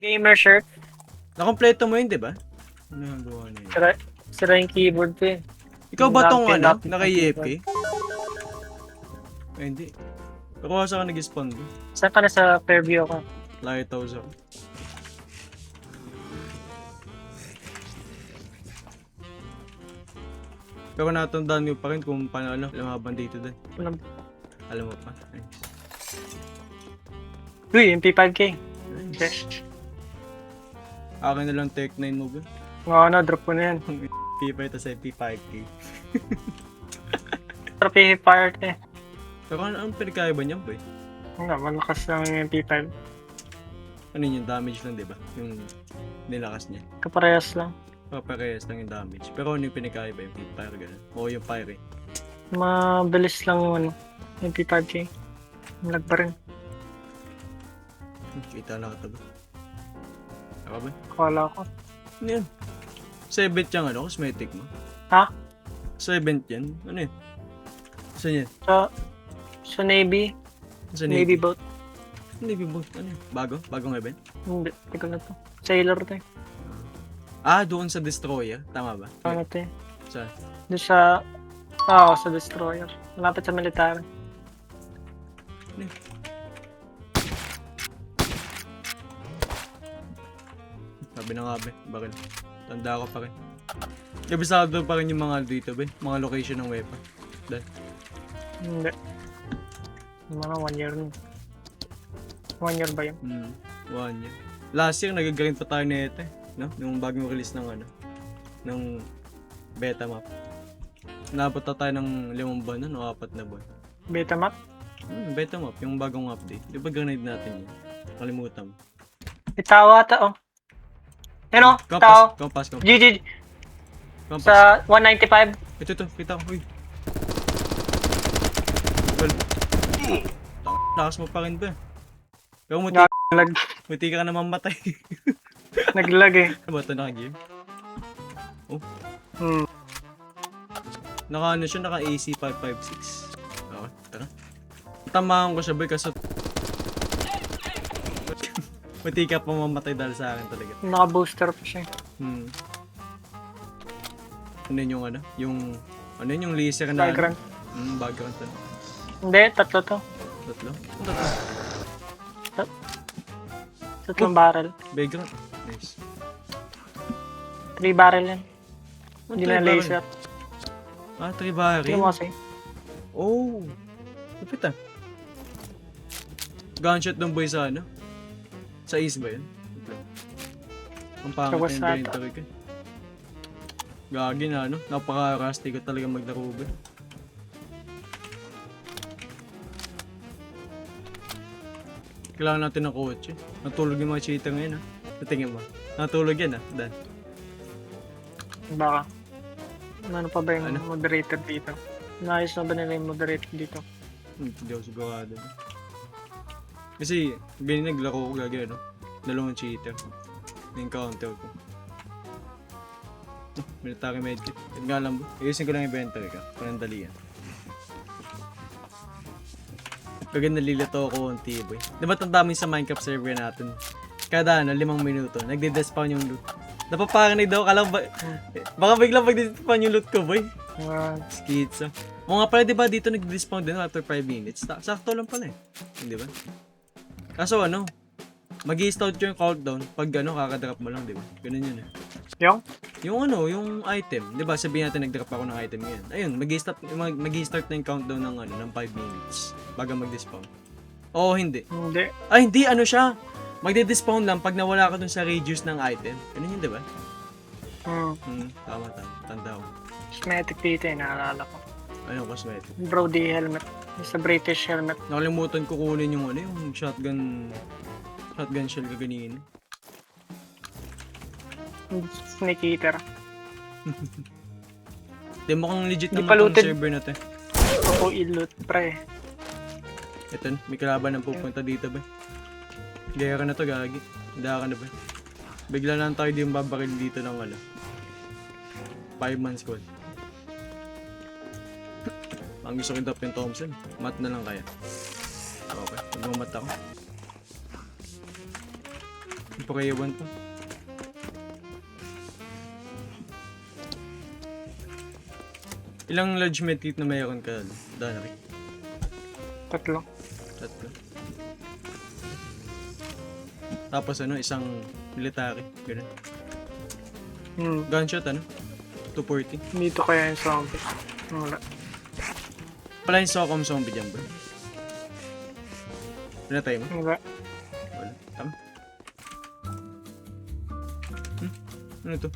Gamer shirt. Nakompleto mo yun, di ba? Ano yung gawa na yun? Sira yung keyboard ko eh. Ikaw ba tong Pin ano? up. Naka-EFK? Ay, hindi. Pero sa ka nag-spawn doon. Saan ka na sa Fairview ako? Lighthouse ako. Pero natandaan nyo pa rin kung paano lumaban dito din. Alam mo pa. Nice. Uy, MP5K. Nice. Akin na lang Tech 9 mo ba? Ano, drop ko na yan. P5 tas MP5K. Trophy fired eh. Pero anong pinagkaya ba niyan boy? Nga, malakas lang yung MP5. Ano yun, yung damage lang, di ba? Yung nilakas niya. Kaparehas lang. Paparehas lang yung damage. Pero ano yung pinagkaya ba? Yung fire gano'n? O yung fire eh. Mabilis lang yung ano, MP5K. Malag pa rin. Kita na ka ba? Ako ba? Akala ko. Ano yan? 7 yung ano, cosmetic mo? Ha? 7 yan? Ano yun? Saan yan? Sa Navy. Sa Navy boat. Navy boat. Ano yun? Bago? Bagong event? Hindi, ikaw na to. Sailor to eh. Ah, doon sa destroyer? Tama ba? Ano to eh. Saan? Doon sa... Oo, sa destroyer. Malapit sa military. Ano yun? Sabi na nga ba? Bakit? Tanda ko pa rin. Kabisado pa rin yung mga dito ba? Mga location ng weapon. Dahil. Hindi. Yung mga 1 year na. 1 year ba yun? 1 year. Last year, nagagawin pa tayo na ito eh. No? Yung bagong release ng ano. Ng beta map. Nabot na tayo ng 5 buwan o 4 na buwan. Beta map? Beta map, yung bagong update. Di ba granade natin yun? Kalimutan mo. Itawa ata oh. Ano? Compass, Tao. compass. GG. Compass. Sa 195. Ito, kita ko. Uy. Well. Lakas mo pa rin ba? Pero muti ka na mamatay. Naglag eh. Ano ba ito naka-game? Oh. Naka-ano siya, naka-AC 556. Okay, tara. Tamahan ko siya boy kasi muti ka pa mamatay dahil sa akin talaga. Naka-booster pa siya. Ano yun yung ano? Yung ano yun yung laser na Background. Background to. Hindi, tatlo to. Tatlo? Ano tatlo? Tatlong barrel. Background. Nice. 3 barrel yan. Ano, Hindi 3 na barrel? laser. Ah, 3 barrel. Tingnan mo kasi. Oh. Lupit ah. Gunshot ng boy sa ano? Sa east ba yun? Ang pangit Sa west yung ata. inventory ko. Gagi na ano? Napaka-rusty ko talaga maglaro ba? Kailangan natin ng kotse. Natulog yung mga cheater ngayon ha. Natingin mo. Natulog yan ha. Dan. Baka. Ano pa ba yung Ano? moderator dito? Naayos na ba nila yung moderator dito? Hindi ako sigurado. Kasi, naglaro ko gagi ano. Dalawang cheater. Na-encounter ko. Military medkit. Yan nga lang ba? Ayusin ko lang yung inventory ka. Panandali yan. Kaya nalilito ako ang tiboy. Di ba ang dami sa Minecraft server natin? Kada 5 minuto, nagde-despawn yung loot. Napapakanay daw, kalang ba... Baka biglang mag-despawn yung loot ko, boy. Skitsa. O nga pala, di ba dito nag-despawn din after 5 minutes? Sakto lang pala eh. Di ba? Kaso ano, mag-i-start yung countdown pag ano, kakadrop mo lang, di ba? Ganun yun eh. Yung ano, yung item, 'di ba? Sabihin natin nag-drop ako ng item ngayon. Ayun, magi-start na yung countdown ng ano, ng 5 minutes bago mag-despawn. Oo, hindi. Hindi. Ay, hindi ano siya. Magde-despawn lang pag nawala ka dun sa radius ng item. Ganun yun, 'di ba? Tama. Tanda ko. Cosmetic dito eh, naalala ko. Ayun, cosmetic. Brody helmet. Yung sa British helmet. Nakalimutan ko kunin yung ano, yung shotgun shell kaganina. Snake eater. Di mo kang legit Di naman pa tong looted. server na to. Ako i-loot, pre. Ito, may kalaban ang pupunta dito ba? Gera na to, gagi. Handa ka na ba? Bigla lang tayo din babaril dito ng ano. 5-man squad. Ang gusto ko drop yung Thompson. Mat na lang kaya. Okay, magmamat ako. Pakiyawan to. Ilang lodge medkit na mayroon ka, Danary? 3. Tatlo. Tapos ano, isang military. Ganun. Gunshot ano? 240. Dito kaya yung zombie. Wala. Pala yung Socom zombie dyan ba? Pinatay mo? Wala. Wala. Tama. Ano to?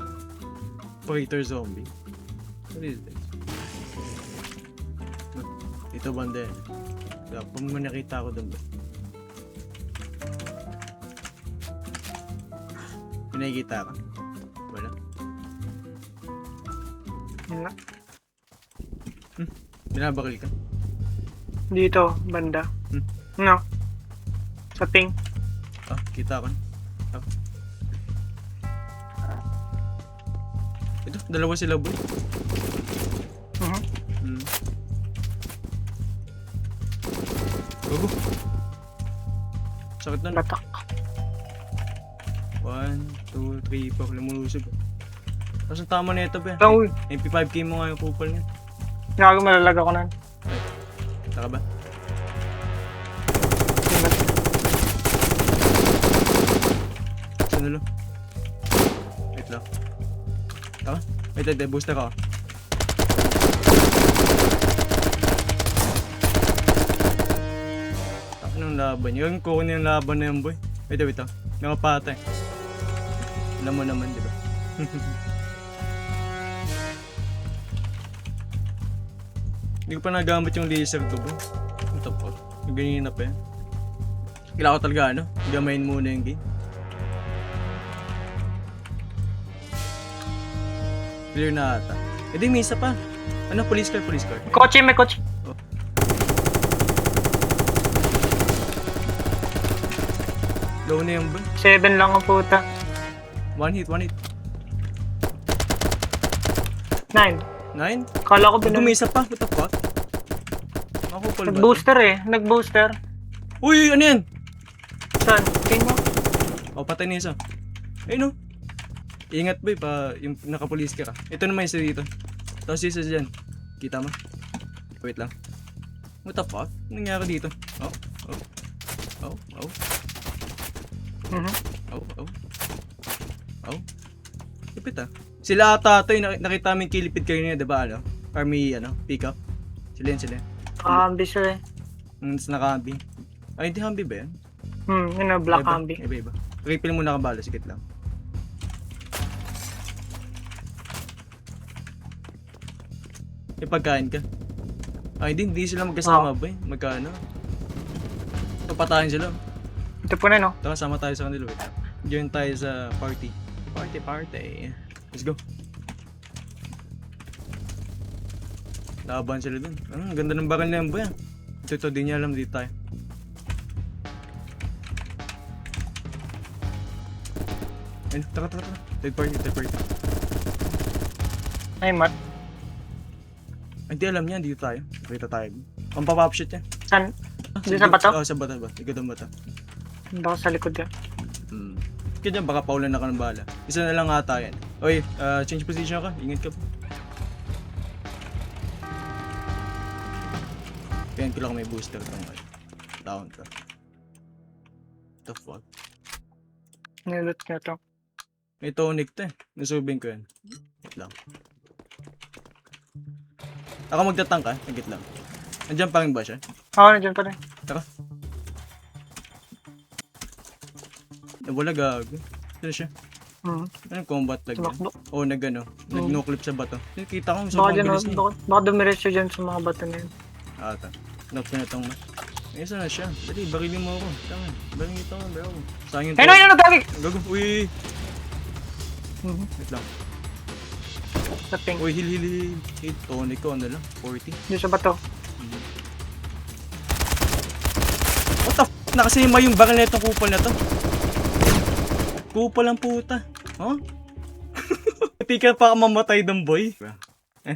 Operator zombie. What is this? Ito banda yan. Kung mo nakita ko doon ba? May nakikita ka? Wala. Wala. Binabakil ka? Dito, banda. No. Sa ping. Ah, kita ko na. Ah. Ito, dalawa sila boy. Gogo. Sakit na. Latak. 1, 2, 3, 4. Lumulusog. Tapos ang tama na ito ba? Uy. MP5K mo nga yung kupal niya. Nakaga malalag ako na. Saka ba? Saan ulo? Wait lang. Tama? Wait, booster ako. Anong laban? Yung kukunin yung laban na yun, boy. Wait. Nakapatay. Alam mo naman, di ba? Hindi ko pa nagamit yung laser ko, boy. Ang tapos. Yung ganyan na pa yan. Kailangan ko talaga, ano? Gamayin muna yung game. Clear na ata. Eh di, may isa pa. Ano? Police car. Kotse, may kotse. Low na yung boy. 7 lang ang puta. One hit. 9. 9? Kala ko May isa pa. What the fuck? Ako pala ba? Nag-booster eh. Nag-booster. Uy! Ano yan? Saan? Tingin mo? Oh, patay na isa. Ayun no. Ingat boy pa yung nakapulis ka. Ito naman isa dito. Tapos isa dyan. Kita mo? Wait lang. What the fuck? Anong nangyari dito? Oh. Lipit ah. Sila ata ito yung nakita namin kilipid kayo niya, diba ano? Army pick up. Sila yun. Humvee sir eh. Naka-Humvee. Ay, hindi Humvee ba yan? Yun na black Humvee. Iba. Refill muna ka bala, sikit lang. May pagkain ka. Ay, hindi sila magkasama ba eh? Magkano? Patayin sila. Ito po na no? Tara, sama tayo sa kanila. Wait. Join tayo sa party. Party. Let's go. Laban sila dun. Ang ganda ng bakal na yan ba yan? Ito, di niya alam dito tayo. Ayun, tara. Third party. Ay, mat. Ay, di alam niya, dito tayo. Kita tayo. Pampapop shit yan. Saan? Dito sa bato? Oo, sa bato. Ikot ang bato. Hindi ako sa likod yan. Kaya dyan, baka paulan na ka ng bala. Isa na lang ata yan. Oy, change position ka. Ingat ka. Kaya ko lang may booster itong down ka. What the fuck? Nilot nyo to. May tonic to eh. Nasubing ko yan. Wait lang. Ako magtatang ka. Nagit lang. Nandiyan pa rin ba siya? Oo, nandiyan pa rin. Tara. Wala gago. Sino siya? Anong combat lag yan? Tumakbo. Oo, nag-no-clip sa bato. Nakita ko, Baka sobrang dyan, bilis niya. baka dumiretso dyan sa mga bato na yun. Ata. Knock na itong mas. Isa na siya. Dali, barilin mo ako. Tama. Barilin ito nga, bro. Sayang yung Ayun, gagi! Gago. Uy! Wait lang. Sa ping. Uy, heal. Tonic ko, ano lang? 40. Dito sa bato. What the f***? Nakasima yung bakal na itong kupal na to. Kupal ang puta. Huh? Hindi ka pa mamatay doon, boy.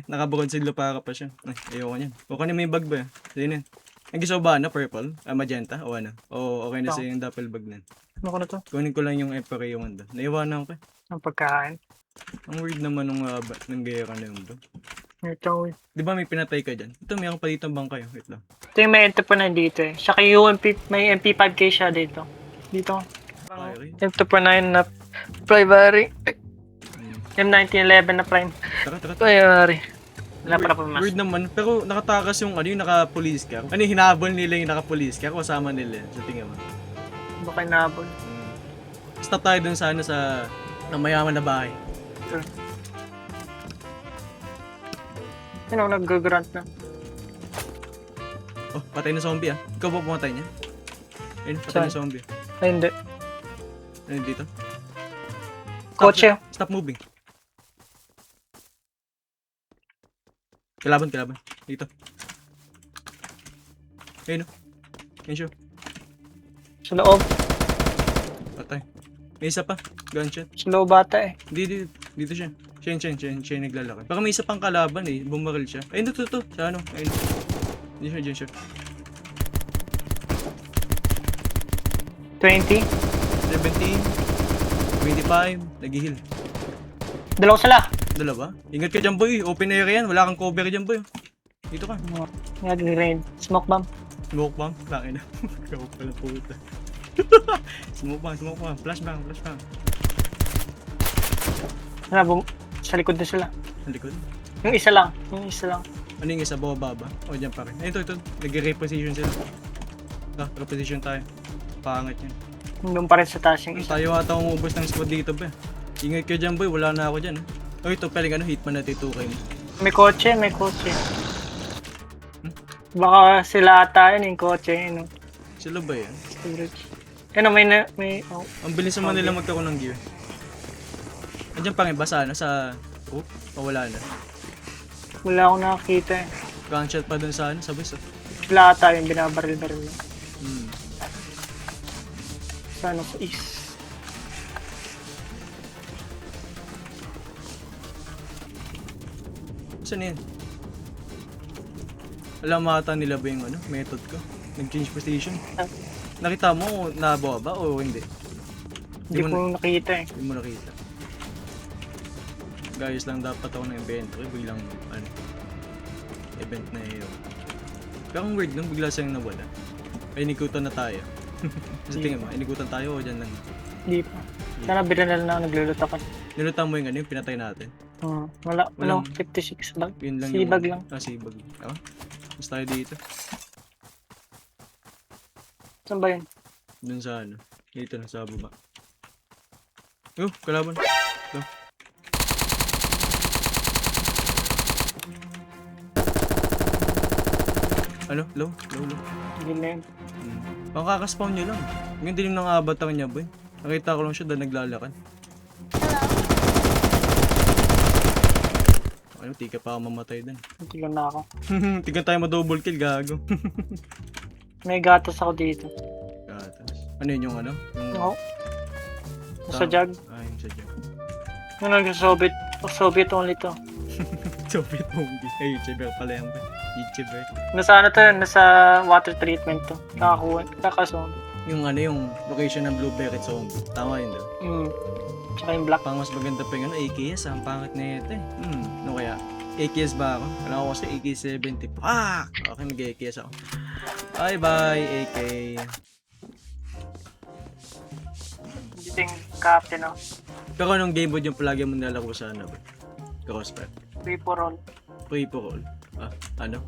Nakabukod sila para pa siya. Ayoko niyan. O kanina may bag ba? Sino yan? Ang gusto ba na purple? Magenta? O ano? O okay na sa yung duffel bag na. Ano ko na to? Kunin ko lang yung FRA yung ando. Naiwanan ko eh. Ang pagkain. Ang weird naman nung ng gera na yung bro. Ito. Di ba may pinatay ka dyan? Ito, mayroon pa dito ang bangkay. Wait lang. Ito yung may ento pa na dito eh. Saka yung may MP5K siya dito. Dito. Fiery. M2.9 na primary. Hmm. M1911 na prime. Tara. Primary. Wala pala po mas. Weird naman. Pero nakatakas yung ano yung naka-police car. Ano yung hinabol nila yung naka-police car? Kasama nila sa tingin mo. Baka nabol. Stop tayo dun sa ano sa mayaman na bahay. Sure. Ano, nag-grunt na. Oh, patay na zombie ah. Ikaw ba pumatay niya? Ayun, patay na zombie. Ay, hindi. Ano dito? Kotse. Stop moving. Kalaban. Dito. Ayun oh. Ayun siya. Sa loob. Patay. May isa pa. Gunshot. Sa loob bata eh. Dito siya. Siya yung naglalakad. Baka may isa pang kalaban eh. Bumaril siya. Ayun, to. Sa ano? Ayun. Diyan siya. 20. 17. 25. Nag-heal. Dalawa sila. Dalawa? Ingat ka dyan boy. Open area yan. Wala kang cover dyan boy. Dito ka. Nag-raid. Smoke bomb. Smoke bomb. Laki na. Ikaw pala puta. Smoke bomb. Flashbang. Sa likod na sila. Ang likod. Yung isa lang. Ano yung isa? Baba? O dyan pa rin. Ay, ito. Nag-reposition sila. Reposition tayo. Pangat yan. Doon pa rin sa taas yung isa. Tayo ata umubos ng squad dito ba? Ingat ka dyan boy. Wala na ako dyan. Oh, ito paling hitman na titukay mo. May kotse. Baka sila ata yun yung kotse. Yun, Sila ba yan? storage. Ano, may oh. Ang bilis naman nila magkaroon ng gear. Andiyan pang iba sa ano? Sa... Oh, wala na. Wala akong nakakita eh. Gunshot pa dun sa ano? Sa bus. Sila ata yung binabaril-baril. Hmm. Sa ano, sa east. Saan yan? Alam ata nila ba yung ano, method ko? Nag-change position. Nakita mo nabawa ba o hindi? Hindi ko nakita eh. Hindi mo nakita. Guys lang dapat ako ng inventory, biglang ano, event na yun. Pero ang weird nung bigla siyang nawala. Ay, inikutan na tayo. Sa tingin mo, inikutan tayo o dyan lang? Hindi pa. Sana bila na lang ako nagluluto ko. Nilutan mo yung ano, yung pinatay natin. Wala, Walang- 56 bag. Yun lang Sibag yung... lang. Sibag. Ah, mas tayo dito. Saan ba yun? Dun sa ano, dito na sa baba. Oh, kalaban. Ito. Ano? Low? Hindi na yun. Ang kakaspawn nyo lang. Yung dilim ng abatang niya, boy. Nakita ko lang siya dahil naglalakad. Ano, tika pa ako mamatay din. Hindi lang na ako. Tika tayo ma-double kill, gago. May gatas ako dito. Gatas. Ano yun yung ano? Yung... Oo. Sa jug. Ah, yung sa jug. Yung nag-Soviet. Soviet only to. Soviet movie. Ay, YouTuber pala yan ba? YouTuber. Nasa ano to yun? Nasa water treatment to. Kakasombie. Yung ano, yung location ng Blueberry Zombie. Tama yun daw. Tsaka yung black. Pang mas maganda pa yung ano, AKS. Ang pangat na ito eh. Ano kaya? AKS ba ako? Wala ako kasi AK-70. Fuck! Okay, mag-AKS ako. Bye-bye, AK. Dito yung captain ako. Pero anong game mode yung palagi mo nilalaro sa ano ba? Crossfire. Free for all. Free for all. Ah, ano?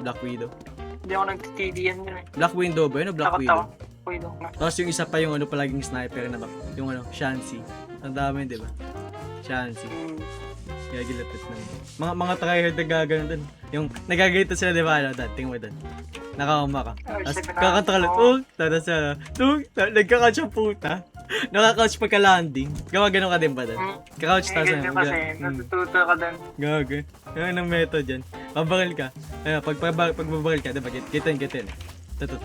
Black Widow. Hindi ako nag-TDM yun eh. Black Widow ba yun o Black Widow? Widow. Tapos yung isa pa yung ano palaging sniper na ba? Yung ano, Shansi. Ang dami, di ba? Shansi. Kaya gilapit na. Mga tryhard na gagano dun. Yung nagaganito sila, di ba? Ano, dad, tingin mo dun. Nakakama ka. Tapos kakanta ka lang. Tapos nagka-couch ang puta. Nakaka-couch pagka-landing. Gawa ganun ka din ba dun? Kaka-couch tapos Ganyan kasi. Natututo ka dun. Gago. Yan ang method yan. Pabaril ka. Pagbabaril ka, diba? Kitin. Ito.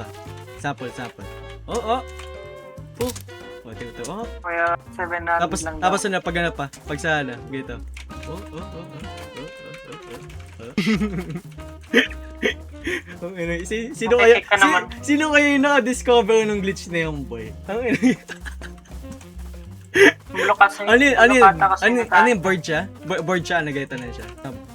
Sample. Oh. Ito. Kaya 700 lang daw. Tapos na pag ano pa, pag sa ano, gito. Sino kaya, Makikick ka naman. sino kaya yung naka-discover ng glitch na yung boy? Mulo kasi. Ano Ano yung board siya? Board siya, nagayta na siya.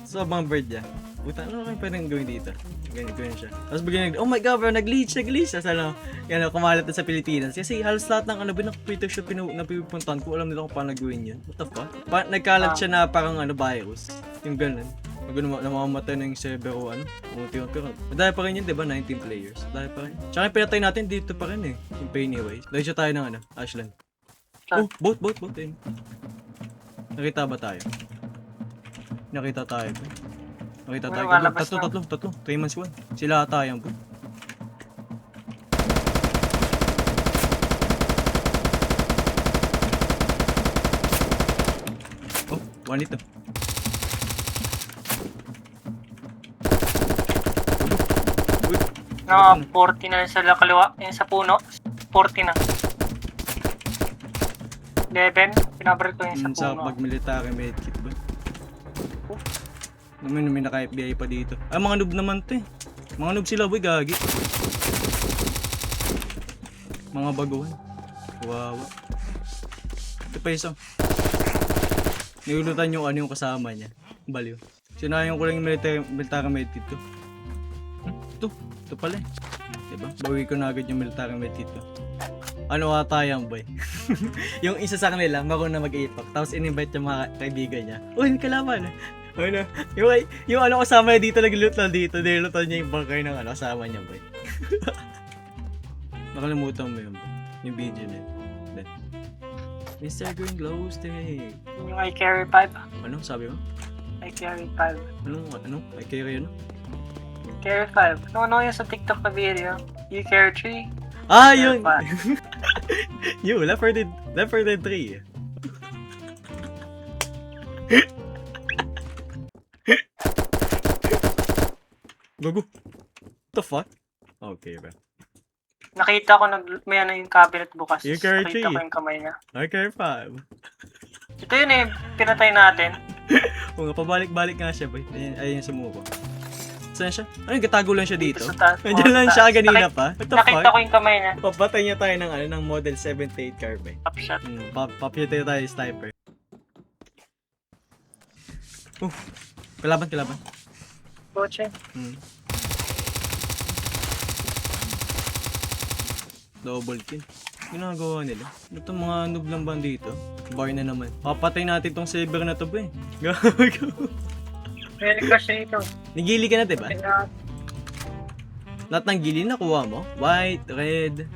So, bang board niya. Puta, ano kayo pwedeng gawin dito? Ganyan siya. Tapos bigyan oh my god bro, nag-glitch. Tapos ano, yan, kumalat na sa Pilipinas. Kasi halos lahat ng ano, binakpito siya napipuntahan ko. Alam nila kung paano gawin yun. What the fuck? Nagkalat siya na parang ano, virus. Yung ganun. Pag namamatay na yung server o ano, unti-unti. Dahil pa rin yun, diba? 19 players. Dahil pa rin. Tsaka yung pinatay natin dito pa rin eh. Yung Pennywise. Dahil siya tayo ng ano, Ashland. Oh, boat. Ayun. Nakita ba tayo? Nakita tayo ba? Nakita tayo. Tatlo. 3 months 1. Sila ata yan po. Oh, one ito. No, 40 na sa kaliwa. Yan sa puno. 40 na. 11. Pinabaril ko yung sa Sa puno. pag-military medkit ba? May naka-FBI pa dito. Ah, mga noob naman to eh. Mga noob sila boy, gagi. Mga baguhan. Wawa. Ito pa isa. Niulutan yung ano yung kasama niya. Baliw. Sinayang ko lang yung military medkit ko. Ito pala eh. Diba? Bawi ko na agad yung military medkit ko. Ano ata yan boy? Yung isa sa kanila, marunong na mag-ipak. Tapos in-invite yung mga kaibigan niya. Uy, kalaban eh. Ano? Yung ano kasama niya dito, nag-loot lang dito. Nilutan niya yung bunker ng ano kasama niya boy. Nakalimutan mo yun boy. Yung video na yun. Mr. Green Glow Stick. Yung I carry 5. Ano? Sabi mo? I carry 5. Ano? Ay carry ano? Carry 5. Ano yung sa TikTok na video? You carry 3. Ah, yun! Carry Yun, Left 4 Dead 3. Gogo. What the fuck? Okay, bro. Nakita ko may ano yung cabinet bukas. You carry Nakita 3. ko yung kamay niya. Okay, 5. Ito yun eh, pinatay natin. Kung nga, pabalik-balik nga siya, boy. Ayun yung sumuko. Saan siya? Ano, gatago lang siya dito? Sa taas. Nandiyan lang siya kanina pa? What the Nakita fuck? ko yung kamay niya. Papatay niya tayo ng ano, ng Model 78 carbine. Top shot. Papatay tayo yung sniper. Kalaban. Coche. Double kill. Ginagawa nila. Ito mga noob lang ba dito? Bar na naman. Papatay natin tong server na to ba eh. Gago. May request siya ito. Nigili ka na diba? Lahat ng gili nakuha mo? White, red,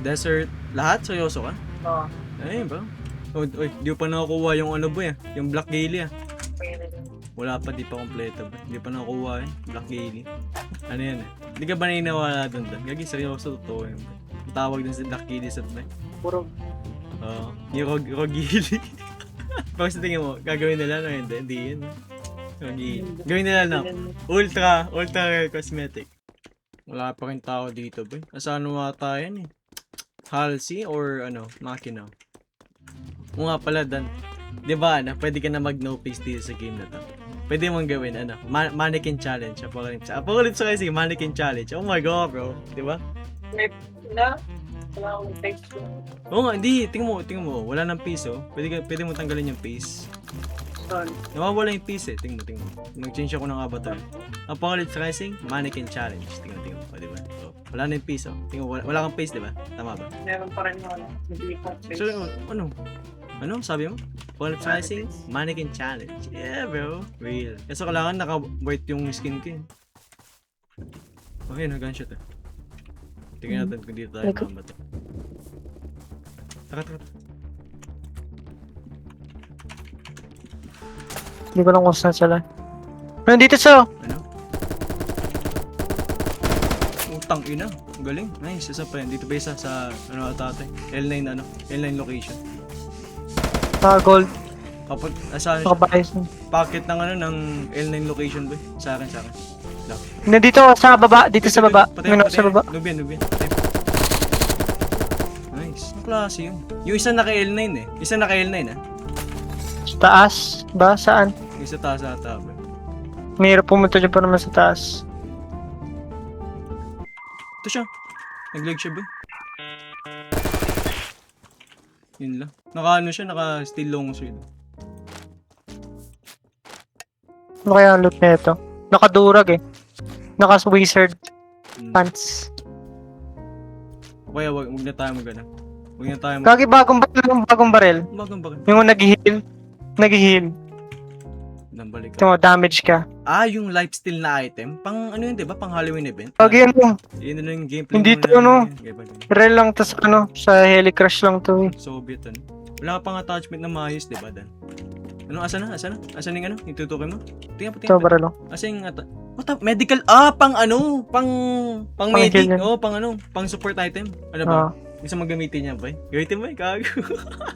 desert, lahat? Seryoso ka? Oo. Ayun bro. Oy, di pa nakakuha yung ano ba eh. Yung black gili ah. Wala pa, di pa kompleto ba? Di pa nakakuha eh. Black gili. Ano yan eh? Di ka ba naniniwala dun? Gagi, seryoso, totoo yun. Tawag dun sa black gili sa ba? Puro. Oo. Yung rogili. Bakit sa tingin mo, gagawin nila na hindi yun. Rogili. Gawin nila na. Ultra rare cosmetic. Wala pa rin tao dito ba? Nasaan mo ata yan eh? Halsey or ano, Makina? O nga pala Dan. Di ba ano, pwede ka na mag no face dito sa game na to. Pwede mong gawin ano, mannequin challenge. Apocalypse kasi mannequin challenge. Oh my god bro. Di ba? Wala akong face ko. Oo nga, hindi. Tingnan mo. Wala nang face oh. Pwede mo tanggalin yung face. Sorry. Nawawala yung face eh. Tingnan mo. Nag-change ako ng avatar. Apocalypse Rising, Mannequin Challenge. Tingnan mo. O, diba? So, wala na yung face oh. Tingnan mo, wala kang face, diba? Tama ba? Meron pa rin yung ano, hindi ko face. So, ano? Ano? Sabi mo? Apocalypse Rising, Mannequin Challenge. Yeah, bro. Real. Kasi kailangan naka-white yung skin ko eh. Okay, nag-gunshot eh. Tingnan natin kung dito tayo mamatay. Tara. Hindi ko lang kung saan sila. Nandito sa. Ano? Utang ina. Ang galing. Nice. Isa pa yan. Dito ba isa sa ano tatay? L9 ano? L9 location. Gold. Kapag saan siya? Nakabayas na. Packet ng ano ng L9 location ba? Sa akin. Nandito sa baba. Dito sa baba. Sa baba. Nubian. Nice. Ang klase yun. Yung isa naka L9 eh. Isa naka L9 ah. Sa taas ba? Saan? Yung isa taas ata ba? Mayroon pumunta dyan pa naman sa taas. Ito siya. Nag-lag siya, boy. Yun lang. Naka-ano siya, naka-steel long sword. Ano kaya ang loot nito? Nakadurag eh. Naka-wizard pants. Kaya wag na tayo mag-ano. Wag na tayo Kagi bagong baril. Bakit? Yung nag-heal. Nag-heal. Nambalik Ito ka. mo, damage ka. Yung lifesteal na item. Pang ano yun, di ba? Pang Halloween event. Kagi ano, Yun na yung gameplay Hindi muna to, ano? namin. Kaya ba yun? baril lang tas ano, sa Helicrash lang to eh. Soviet ano. Wala ka pang attachment na maayos, di ba, Dan? Ano, asa na? Asan yung ano? Yung tutukoy mo? Tingnan Ito, pa. baril lang. Asa yung medical, pang ano? Pang medic. heal yan. Pang ano? Pang support item. Ano ba? Gusto mo gamitin niya, boy? Gamitin mo, kago.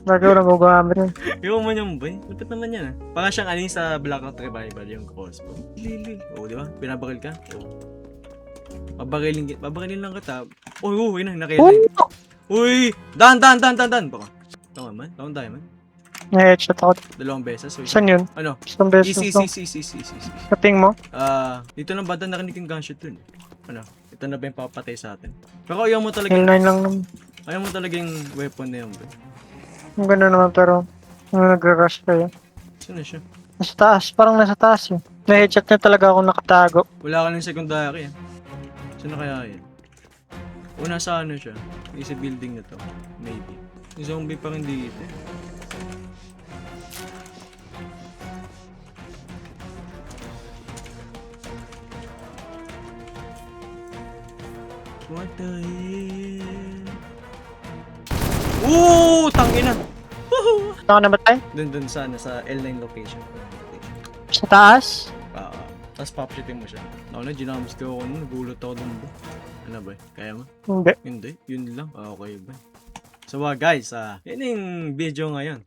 Bago lang gugamit yun. Yung mo niyan, boy. Lupit naman yan, ah. Parang siyang ano yung sa Blackout Revival, yung crossbow. Lili. Oo, di ba? Binabakil ka? Oo. Babakilin lang kita. Uy, nakita. Uy! Dan! Baka. Tama man. Tama tayo man. Na-headshot ako. 2 beses. Uy. Saan yun? Ano? Isang beses Easy. to. Kaping mo? Dito lang ba narinig yung gunshot dun? Ano? Ito na ba yung papatay sa atin? Pero ayaw mo talaga, L9 lang naman. ayaw mo talaga yung weapon na yun, boy. Ang ganda naman pero nag-rush kayo. Saan na siya? Nasa taas, parang nasa taas yun. Na-headshot niya talaga ako nakatago. Wala ka ng secondary, eh. Saan na kaya yan? Una sa ano siya? Isa building na to. Maybe. Yung zombie pa rin dito, eh. What the hell? Tangina! Woohoo! Saan ka namatay? Dun sa L9 location. Sa taas? Tapos pop-shooting mo siya. Ako na, ginamos ko ako nun. Nagulat ako dun ba? Ano ba? Kaya mo? Hindi. Hindi. Yun lang. Okay ba? So guys, yun yung video ngayon.